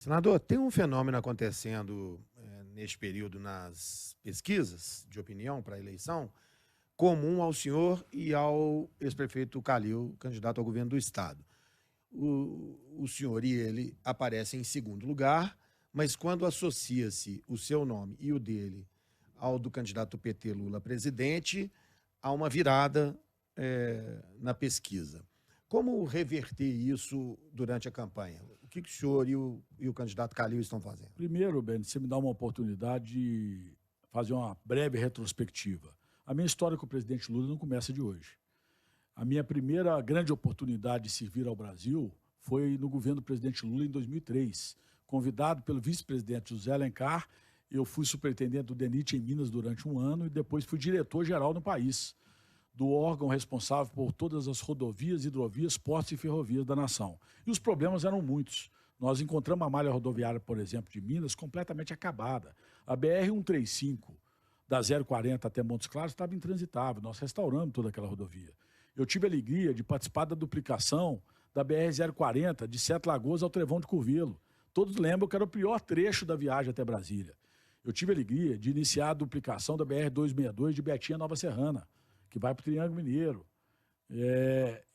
Senador, tem um fenômeno acontecendo neste período nas pesquisas de opinião para a eleição, comum ao senhor e ao ex-prefeito Calil, candidato ao governo do Estado. O senhor e ele aparecem em segundo lugar, mas quando associa-se o seu nome e o dele ao do candidato PT Lula a presidente, há uma virada na pesquisa. Como reverter isso durante a campanha? O que o senhor e o candidato Calil estão fazendo? Primeiro, Ben, você me dá uma oportunidade de fazer uma breve retrospectiva. A minha história com o presidente Lula não começa de hoje. A minha primeira grande oportunidade de servir ao Brasil foi no governo do presidente Lula em 2003. Convidado pelo vice-presidente José Alencar, eu fui superintendente do DENIT em Minas durante um ano e depois fui diretor-geral no país, do órgão responsável por todas as rodovias, hidrovias, portos e ferrovias da nação. E os problemas eram muitos. Nós encontramos a malha rodoviária, por exemplo, de Minas, completamente acabada. A BR-135, da 040 até Montes Claros, estava intransitável. Nós restauramos toda aquela rodovia. Eu tive a alegria de participar da duplicação da BR-040, de Sete Lagoas ao Trevão de Curvelo. Todos lembram que era o pior trecho da viagem até Brasília. Eu tive a alegria de iniciar a duplicação da BR-262 de Betinha a Nova Serrana, que vai para o Triângulo Mineiro,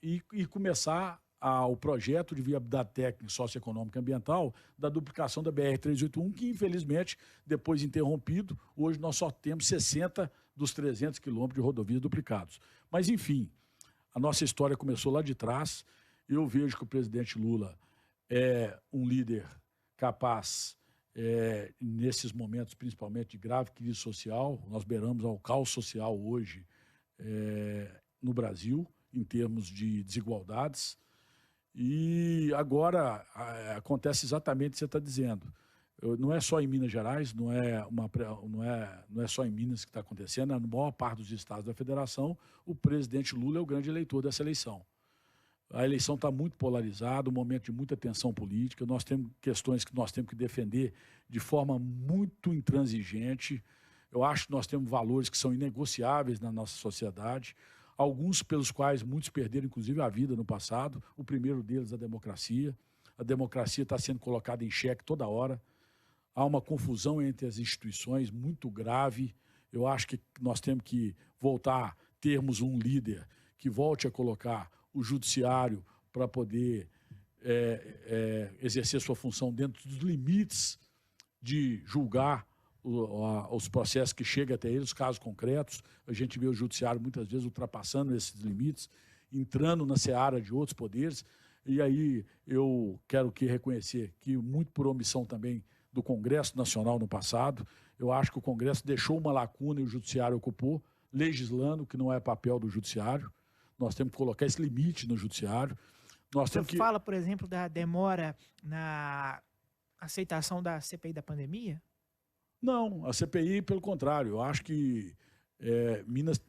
e começar o projeto de viabilidade técnica, socioeconômica e ambiental da duplicação da BR-381, que infelizmente, depois interrompido, hoje nós só temos 60 dos 300 quilômetros de rodovias duplicados. Mas, enfim, a nossa história começou lá de trás. Eu vejo que o presidente Lula é um líder capaz, nesses momentos, principalmente de grave crise social. Nós beiramos ao caos social hoje, no Brasil, em termos de desigualdades. E agora acontece exatamente o que você está dizendo. Não é só em Minas Gerais, não é só em Minas que está acontecendo, na maior parte dos estados da federação, o presidente Lula é o grande eleitor dessa eleição. A eleição está muito polarizada, um momento de muita tensão política, nós temos questões que nós temos que defender de forma muito intransigente. Eu acho que nós temos valores que são inegociáveis na nossa sociedade, alguns pelos quais muitos perderam, inclusive, a vida no passado. O primeiro deles, a democracia. A democracia está sendo colocada em xeque toda hora. Há uma confusão entre as instituições muito grave. Eu acho que nós temos que voltar a termos um líder que volte a colocar o judiciário para poder exercer sua função dentro dos limites de julgar os processos que chegam até eles, os casos concretos. A gente vê o judiciário muitas vezes ultrapassando esses limites, entrando na seara de outros poderes. E aí eu quero reconhecer que, muito por omissão também do Congresso Nacional no passado, eu acho que o Congresso deixou uma lacuna e o judiciário ocupou, legislando, que não é papel do judiciário. Nós temos que colocar esse limite no judiciário. Você fala, por exemplo, da demora na aceitação da CPI da pandemia? Não, a CPI, pelo contrário, eu acho que Minas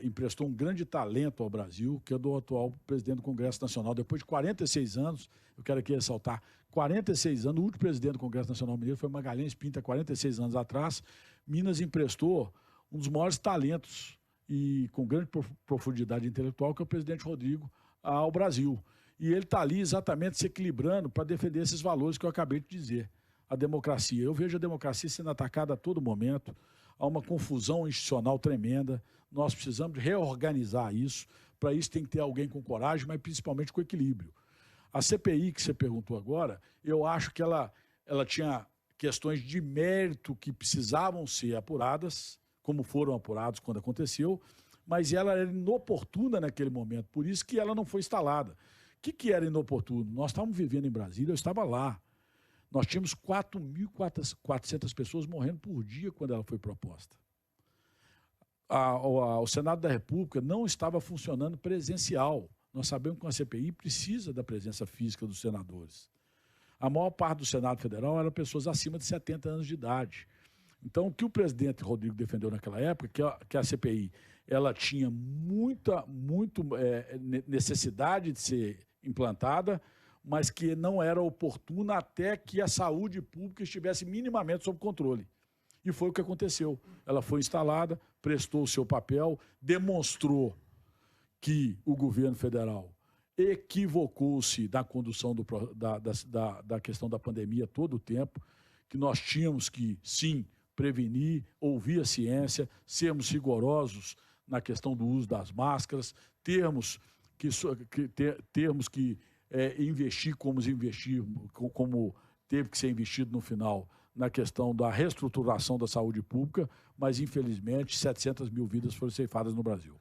emprestou um grande talento ao Brasil, que é do atual presidente do Congresso Nacional. Depois de 46 anos, eu quero aqui ressaltar, 46 anos, o último presidente do Congresso Nacional Mineiro foi Magalhães Pinto, 46 anos atrás. Minas emprestou um dos maiores talentos e com grande profundidade intelectual, que é o presidente Rodrigo, ao Brasil. E ele está ali exatamente se equilibrando para defender esses valores que eu acabei de dizer. A democracia. Eu vejo a democracia sendo atacada a todo momento. Há uma confusão institucional tremenda. Nós precisamos reorganizar isso. Para isso tem que ter alguém com coragem, mas principalmente com equilíbrio. A CPI que você perguntou agora, eu acho que ela tinha questões de mérito que precisavam ser apuradas, como foram apurados quando aconteceu, mas ela era inoportuna naquele momento. Por isso que ela não foi instalada. O que era inoportuno? Nós estávamos vivendo em Brasília, eu estava lá. Nós tínhamos 4.400 pessoas morrendo por dia quando ela foi proposta. O Senado da República não estava funcionando presencial. Nós sabemos que uma CPI precisa da presença física dos senadores. A maior parte do Senado Federal eram pessoas acima de 70 anos de idade. Então, o que o presidente Rodrigo defendeu naquela época, que a CPI ela tinha muita necessidade de ser implantada, mas que não era oportuna até que a saúde pública estivesse minimamente sob controle. E foi o que aconteceu. Ela foi instalada, prestou o seu papel, demonstrou que o governo federal equivocou-se da condução da questão da pandemia todo o tempo, que nós tínhamos que, sim, prevenir, ouvir a ciência, sermos rigorosos na questão do uso das máscaras, termos que investir como teve que ser investido no final na questão da reestruturação da saúde pública, mas, infelizmente, 700 mil vidas foram ceifadas no Brasil.